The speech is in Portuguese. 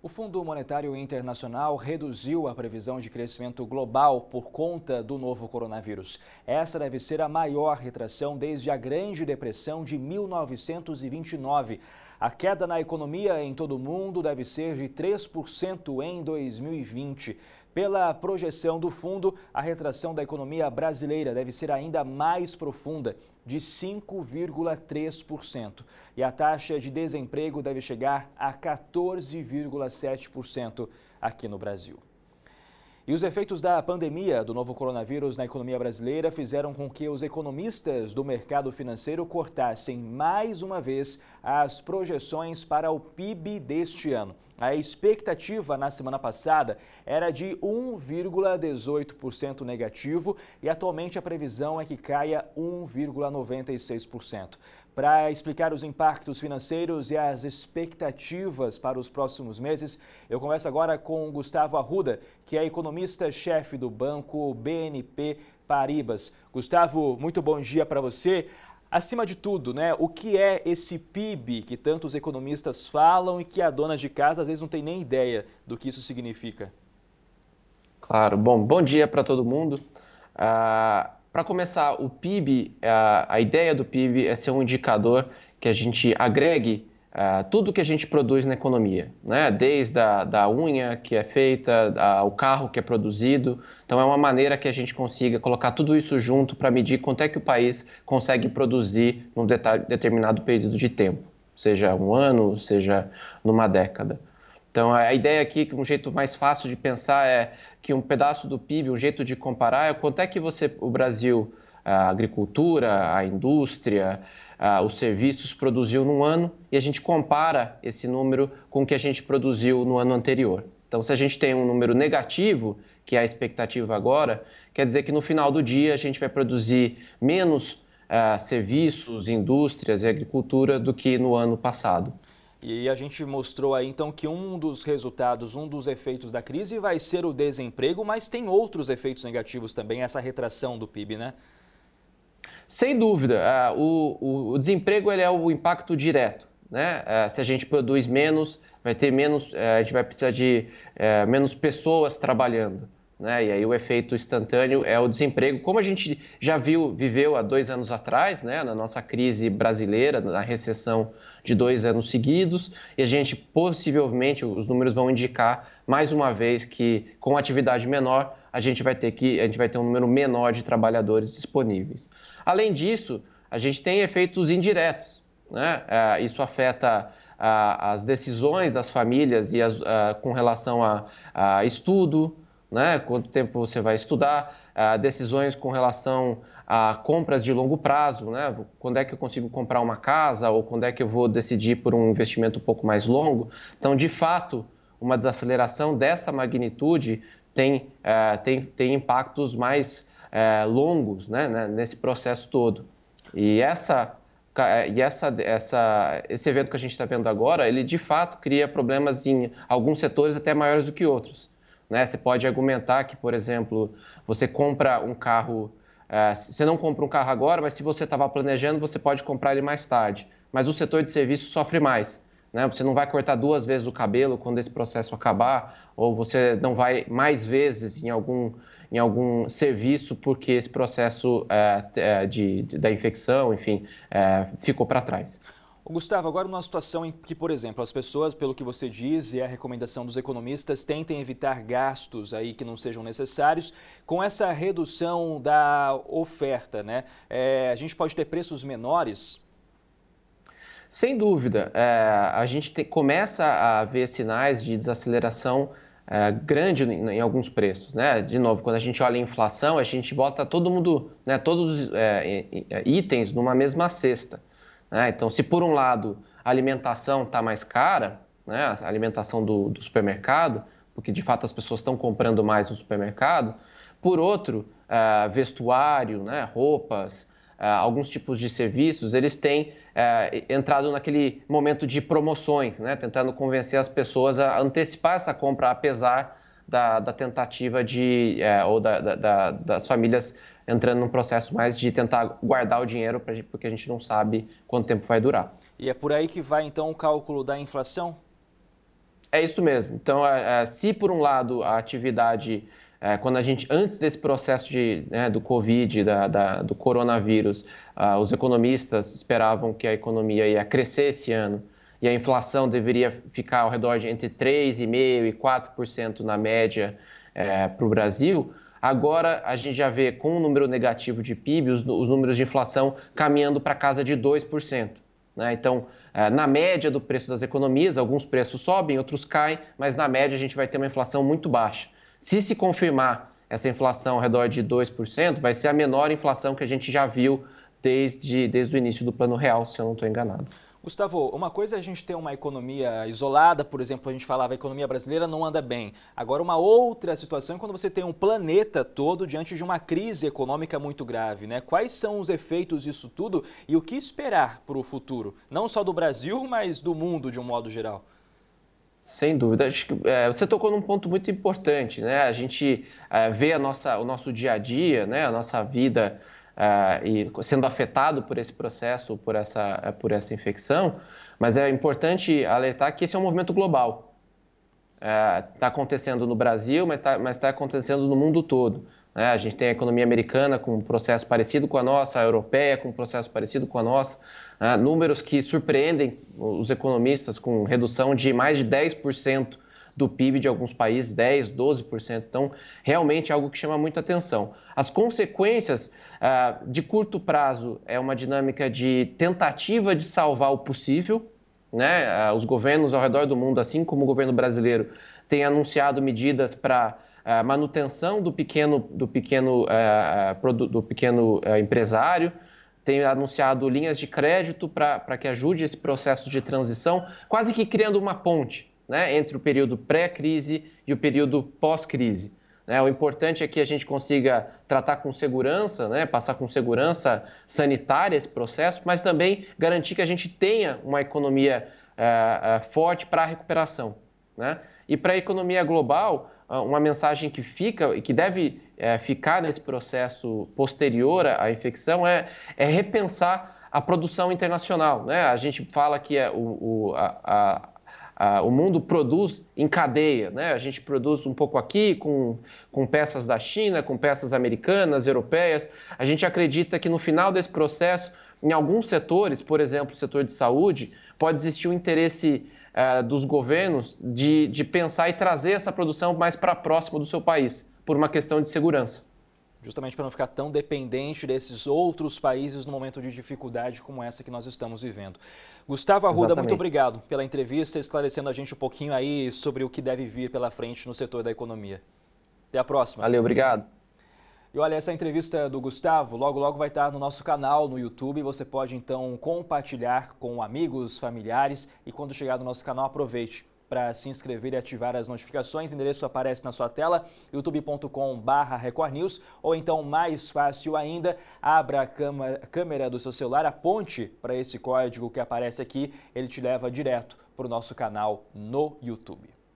O Fundo Monetário Internacional reduziu a previsão de crescimento global por conta do novo coronavírus. Essa deve ser a maior retração desde a Grande Depressão de 1929. A queda na economia em todo o mundo deve ser de 3% em 2020. Pela projeção do fundo, a retração da economia brasileira deve ser ainda mais profunda, de 5,3%. E a taxa de desemprego deve chegar a 14,7% aqui no Brasil. E os efeitos da pandemia do novo coronavírus na economia brasileira fizeram com que os economistas do mercado financeiro cortassem mais uma vez as projeções para o PIB deste ano. A expectativa na semana passada era de 1,18% negativo e atualmente a previsão é que caia 1,96%. Para explicar os impactos financeiros e as expectativas para os próximos meses, eu converso agora com Gustavo Arruda, que é economista-chefe do banco BNP Paribas. Gustavo, muito bom dia para você. Acima de tudo, o que é esse PIB que tantos economistas falam e que a dona de casa às vezes não tem nem ideia do que isso significa? Claro, bom dia para todo mundo. Para começar, o PIB, a ideia do PIB é ser um indicador que a gente agregue tudo que a gente produz na economia, né? Desde da unha que é feita, ao carro que é produzido. Então, é uma maneira que a gente consiga colocar tudo isso junto para medir quanto é que o país consegue produzir num determinado período de tempo, seja um ano, seja numa década. Então, a ideia aqui, que um jeito mais fácil de pensar é que um pedaço do PIB, um jeito de comparar é quanto é que o Brasil, a agricultura, a indústria, os serviços produziu num ano e a gente compara esse número com o que a gente produziu no ano anterior. Então, se a gente tem um número negativo, que é a expectativa agora, quer dizer que no final do dia a gente vai produzir menos serviços, indústrias e agricultura do que no ano passado. E a gente mostrou aí então que um dos resultados, um dos efeitos da crise vai ser o desemprego, mas tem outros efeitos negativos também, essa retração do PIB, né? Sem dúvida, o desemprego ele é o impacto direto, né? Se a gente produz menos, vai ter menos, a gente vai precisar de menos pessoas trabalhando, né? E aí o efeito instantâneo é o desemprego, como a gente já viveu há 2 anos atrás, né? Na nossa crise brasileira, na recessão de 2 anos seguidos, e a gente possivelmente, os números vão indicar mais uma vez que com atividade menor, a gente vai ter um número menor de trabalhadores disponíveis. Além disso, a gente tem efeitos indiretos, né? Isso afeta as decisões das famílias com relação a estudo, né? Quanto tempo você vai estudar, decisões com relação a compras de longo prazo, né? Quando é que eu consigo comprar uma casa ou quando é que eu vou decidir por um investimento um pouco mais longo. Então, de fato, uma desaceleração dessa magnitude tem impactos mais longos, né, nesse processo todo. E esse evento que a gente está vendo agora, ele de fato cria problemas em alguns setores até maiores do que outros, né? Você pode argumentar que, por exemplo, você compra um carro, você não compra um carro agora, mas se você estava planejando, você pode comprar ele mais tarde. Mas o setor de serviços sofre mais, né? Você não vai cortar 2 vezes o cabelo quando esse processo acabar, ou você não vai mais vezes em algum serviço porque esse processo da infecção, enfim, ficou para trás. Gustavo, agora numa situação em que, por exemplo, as pessoas, pelo que você diz e a recomendação dos economistas, tentem evitar gastos aí que não sejam necessários, com essa redução da oferta, né? A gente pode ter preços menores? Sem dúvida, a gente começa a ver sinais de desaceleração grande em alguns preços, né? De novo, quando a gente olha a inflação, a gente bota todo mundo, né, todos os itens numa mesma cesta, né? Então, se por um lado a alimentação está mais cara, né, a alimentação do supermercado, porque de fato as pessoas estão comprando mais no supermercado, por outro, vestuário, né, roupas, alguns tipos de serviços, eles têm entrado naquele momento de promoções, né? Tentando convencer as pessoas a antecipar essa compra, apesar da tentativa das famílias entrando num processo mais de tentar guardar o dinheiro, porque a gente não sabe quanto tempo vai durar. E é por aí que vai então o cálculo da inflação? É isso mesmo. Então, se por um lado a atividade, quando a gente, antes desse processo do Covid, do coronavírus, os economistas esperavam que a economia ia crescer esse ano e a inflação deveria ficar ao redor de entre 3,5% e 4% na média para o Brasil, agora a gente já vê com o número negativo de PIB, os números de inflação caminhando para casa de 2%. Né? Então, na média do preço das economias, alguns preços sobem, outros caem, mas na média a gente vai ter uma inflação muito baixa. Se confirmar essa inflação ao redor de 2%, vai ser a menor inflação que a gente já viu desde o início do Plano Real, se eu não estou enganado. Gustavo, uma coisa é a gente ter uma economia isolada, por exemplo, a gente falava a economia brasileira não anda bem. Agora, uma outra situação é quando você tem um planeta todo diante de uma crise econômica muito grave, né? Quais são os efeitos disso tudo e o que esperar para o futuro? Não só do Brasil, mas do mundo de um modo geral. Sem dúvida. Acho que, você tocou num ponto muito importante, né? A gente vê o nosso dia a dia, né? A nossa vida e sendo afetado por esse processo, por essa infecção, mas é importante alertar que esse é um movimento global. Está acontecendo no Brasil, mas está acontecendo no mundo todo. Né? A gente tem a economia americana com um processo parecido com a nossa, a europeia com um processo parecido com a nossa, números que surpreendem os economistas com redução de mais de 10% do PIB de alguns países, 10%, 12%. Então, realmente é algo que chama muita atenção. As consequências de curto prazo é uma dinâmica de tentativa de salvar o possível, né? Os governos ao redor do mundo, assim como o governo brasileiro, têm anunciado medidas para manutenção do pequeno empresário, tem anunciado linhas de crédito para que ajude esse processo de transição, quase que criando uma ponte, né, entre o período pré-crise e o período pós-crise. O importante é que a gente consiga tratar com segurança, né, passar com segurança sanitária esse processo, mas também garantir que a gente tenha uma economia forte para a recuperação. Né? E para a economia global, uma mensagem que fica e que deve ficar nesse processo posterior à infecção é repensar a produção internacional. Né? A gente fala que o mundo produz em cadeia, né? A gente produz um pouco aqui com peças da China, com peças americanas, europeias. A gente acredita que no final desse processo, em alguns setores, por exemplo, o setor de saúde, pode existir um interesse dos governos de pensar e trazer essa produção mais para próximo do seu país, por uma questão de segurança. Justamente para não ficar tão dependente desses outros países no momento de dificuldade como essa que nós estamos vivendo. Gustavo Arruda, Exatamente. Muito obrigado pela entrevista, esclarecendo a gente um pouquinho aí sobre o que deve vir pela frente no setor da economia. Até a próxima. Valeu, obrigado. E olha, essa entrevista do Gustavo logo vai estar no nosso canal no YouTube. Você pode então compartilhar com amigos, familiares e quando chegar no nosso canal aproveite para se inscrever e ativar as notificações. O endereço aparece na sua tela, youtube.com/recordnews, ou então, mais fácil ainda, abra a câmera do seu celular, aponte para esse código que aparece aqui, ele te leva direto para o nosso canal no YouTube.